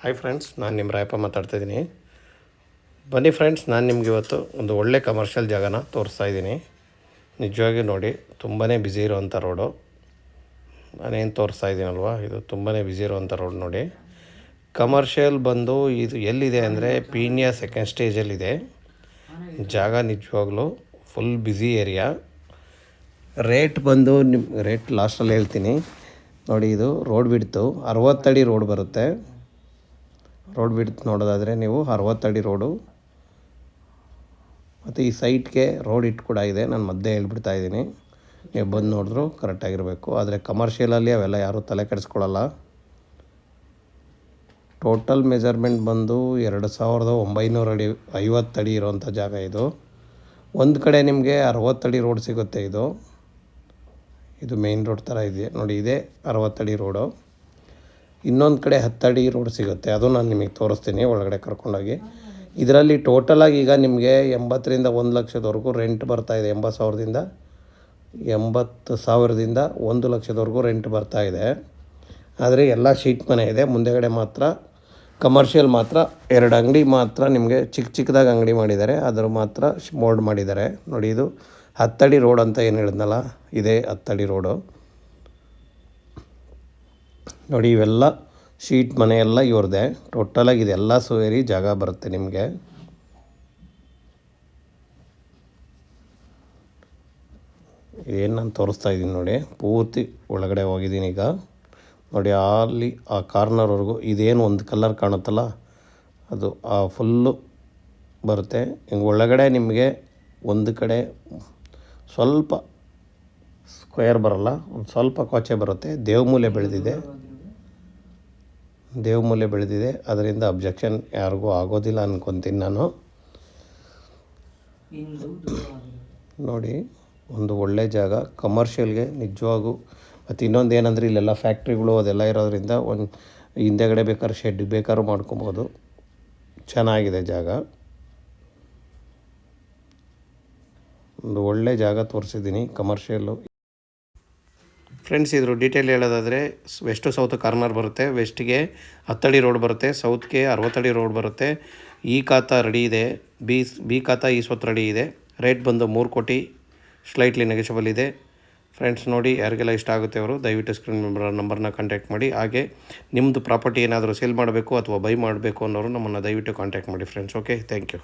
Hi friends, ನಾನು ನಿಮ್ಮ ರಾಯಪ್ಪ ಮಾತಾಡ್ತಾಯಿದ್ದೀನಿ. ಬನ್ನಿ ಫ್ರೆಂಡ್ಸ್, ನಾನು ನಿಮ್ಗೆ ಇವತ್ತು ಒಂದು ಒಳ್ಳೆ ಕಮರ್ಷಿಯಲ್ ಜಾಗನ ತೋರಿಸ್ತಾ ಇದ್ದೀನಿ. ನಿಜವಾಗಿ ನೋಡಿ, ತುಂಬಾ ಬ್ಯುಸಿ ಇರೋವಂಥ ರೋಡು. ನಾನೇನು ತೋರಿಸ್ತಾ ಇದ್ದೀನಲ್ವ, ಇದು ತುಂಬಾ ಬ್ಯುಸಿ ಇರೋವಂಥ ರೋಡ್ ನೋಡಿ. ಕಮರ್ಷಿಯಲ್ ಬಂದು ಇದು ಎಲ್ಲಿದೆ ಅಂದರೆ ಪೀಣ್ಯ ಸೆಕೆಂಡ್ ಸ್ಟೇಜಲ್ಲಿದೆ ಜಾಗ. ನಿಜವಾಗ್ಲೂ ಫುಲ್ ಬ್ಯುಸಿ ಏರಿಯಾ. ರೇಟ್ ಬಂದು ನಿಮ್ಮ ರೇಟ್ ಲಾಸ್ಟಲ್ಲಿ ಹೇಳ್ತೀನಿ ನೋಡಿ. ಇದು ರೋಡ್ ಬಿಡ್ತು 60 ಅಡಿ ರೋಡ್ ಬರುತ್ತೆ. ರೋಡ್ ಬಿಡ್ತು ನೋಡೋದಾದರೆ ನೀವು 60 ಅಡಿ ರೋಡು. ಮತ್ತು ಈ ಸೈಟ್ಗೆ ರೋಡ್ ಇಟ್ಟು ಕೂಡ ಇದೆ. ನಾನು ಮಧ್ಯೆ ಹೇಳ್ಬಿಡ್ತಾ ಇದ್ದೀನಿ, ನೀವು ಬಂದು ನೋಡಿದ್ರು ಕರೆಕ್ಟಾಗಿರಬೇಕು. ಆದರೆ ಕಮರ್ಷಿಯಲಲ್ಲಿ ಅವೆಲ್ಲ ಯಾರೂ ತಲೆ ಕೆಡಿಸ್ಕೊಳ್ಳಲ್ಲ. ಟೋಟಲ್ ಮೆಜರ್ಮೆಂಟ್ ಬಂದು 2900 ಅಡಿ 50 ಅಡಿ ಇರೋವಂಥ ಜಾಗ ಇದು. ಒಂದು ಕಡೆ ನಿಮಗೆ 60 ಅಡಿ ರೋಡ್ ಸಿಗುತ್ತೆ. ಇದು ಮೇನ್ ರೋಡ್ ಥರ ಇದೆ ನೋಡಿ. ಇದೇ 60 ಅಡಿ ರೋಡು. ಇನ್ನೊಂದು ಕಡೆ 10 ಅಡಿ ರೋಡ್ ಸಿಗುತ್ತೆ, ಅದು ನಾನು ನಿಮಗೆ ತೋರಿಸ್ತೀನಿ ಒಳಗಡೆ ಕರ್ಕೊಂಡೋಗಿ. ಇದರಲ್ಲಿ ಟೋಟಲಾಗಿ ಈಗ ನಿಮಗೆ 80ರಿಂದ 1 ಲಕ್ಷದವರೆಗೂ ರೆಂಟ್ ಬರ್ತಾಯಿದೆ. 80,000ದಿಂದ 1 ಲಕ್ಷದವರೆಗೂ ರೆಂಟ್ ಬರ್ತಾಯಿದೆ. ಆದರೆ ಎಲ್ಲ ಶೀಟ್ ಮನೆ ಇದೆ. ಮುಂದೆಗಡೆ ಮಾತ್ರ ಕಮರ್ಷಿಯಲ್ ಮಾತ್ರ 2 ಅಂಗಡಿ ಮಾತ್ರ ನಿಮಗೆ ಚಿಕ್ಕದಾಗಿ ಅಂಗಡಿ ಮಾಡಿದ್ದಾರೆ. ಅದರ ಮಾತ್ರ ಮೋಲ್ಡ್ ಮಾಡಿದ್ದಾರೆ ನೋಡಿ. ಇದು 10 ಅಡಿ ರೋಡ್ ಅಂತ ಏನು ಹೇಳಿದ್ನಲ್ಲ, ಇದೇ 10 ಅಡಿ ರೋಡು ನೋಡಿ. ಇವೆಲ್ಲ ಶೀಟ್ ಮನೆ ಎಲ್ಲ ಇವ್ರದ್ದೇ. ಟೋಟಲಾಗಿ ಇದೆಲ್ಲ ಸೇರಿ ಜಾಗ ಬರುತ್ತೆ ನಿಮಗೆ. ಏನು ನಾನು ತೋರಿಸ್ತಾ ಇದ್ದೀನಿ ನೋಡಿ, ಪೂರ್ತಿ ಒಳಗಡೆ ಹೋಗಿದ್ದೀನಿ ಈಗ ನೋಡಿ. ಅಲ್ಲಿ ಆ ಕಾರ್ನರ್ವರೆಗೂ ಇದೇನು ಒಂದು ಕಲರ್ ಕಾಣುತ್ತಲ್ಲ, ಅದು ಆ ಫುಲ್ಲು ಬರುತ್ತೆ. ಹಿಂಗೆ ಒಳಗಡೆ ನಿಮಗೆ ಒಂದು ಕಡೆ ಸ್ವಲ್ಪ ಸ್ಕ್ವೇರ್ ಬರೋಲ್ಲ, ಒಂದು ಸ್ವಲ್ಪ ಕೊಚ್ಚೆ ಬರುತ್ತೆ. ದೇವಮೂಲೆ ಬೆಳೆದಿದೆ. ಅದರಿಂದ ಅಬ್ಜೆಕ್ಷನ್ ಯಾರಿಗೂ ಆಗೋದಿಲ್ಲ ಅನ್ಕೊತೀನಿ ನಾನು. ನೋಡಿ, ಒಂದು ಒಳ್ಳೆ ಜಾಗ ಕಮರ್ಷಿಯಲ್ಗೆ ನಿಜವಾಗೂ. ಮತ್ತು ಇನ್ನೊಂದು ಏನಂದರೆ ಇಲ್ಲೆಲ್ಲ ಫ್ಯಾಕ್ಟ್ರಿಗಳು ಅದೆಲ್ಲ ಇರೋದ್ರಿಂದ ಒಂದು ಹಿಂದೆಗಡೆ ಬೇಕಾದ್ರೆ ಶೆಡ್ ಬೇಕಾದ್ರೂ ಮಾಡ್ಕೊಬೋದು. ಚೆನ್ನಾಗಿದೆ ಜಾಗ. ಒಂದು ಒಳ್ಳೆ ಜಾಗ ತೋರಿಸಿದ್ದೀನಿ ಕಮರ್ಷಿಯಲ್ಲು. ಫ್ರೆಂಡ್ಸ್, ಇದ್ರ ಡೀಟೇಲ್ ಹೇಳೋದಾದರೆ ವೆಸ್ಟ್ ಸೌತ್ ಕಾರ್ನರ್ ಬರುತ್ತೆ. ವೆಸ್ಟ್ಗೆ 10 ಅಡಿ ರೋಡ್ ಬರುತ್ತೆ, ಸೌತ್ಗೆ 60 ಅಡಿ ರೋಡ್ ಬರುತ್ತೆ. ಈ ಖಾತಾ ರೆಡಿ ಇದೆ, ಬಿ ಖಾತಾ 20 ಅಡಿ ಇದೆ. ರೇಟ್ ಬಂದು 3 ಕೋಟಿ, ಸ್ಲೈಟ್ಲಿ ನೆಗೆಷಬಲ್ ಇದೆ. ಫ್ರೆಂಡ್ಸ್ ನೋಡಿ, ಯಾರಿಗೆಲ್ಲ ಇಷ್ಟ ಆಗುತ್ತೆ ಅವರು ದಯವಿಟ್ಟು ಸ್ಕ್ರೀನ್ ನಂಬರ್ನ ಕಾಂಟ್ಯಾಕ್ಟ್ ಮಾಡಿ. ಹಾಗೆ ನಿಮ್ಮದು ಪ್ರಾಪರ್ಟಿ ಏನಾದರೂ ಸೇಲ್ ಮಾಡಬೇಕು ಅಥವಾ ಬೈ ಮಾಡಬೇಕು ಅನ್ನೋರು ನಮ್ಮನ್ನು ದಯವಿಟ್ಟು ಕಾಂಟ್ಯಾಕ್ಟ್ ಮಾಡಿ ಫ್ರೆಂಡ್ಸ್. Okay, thank you.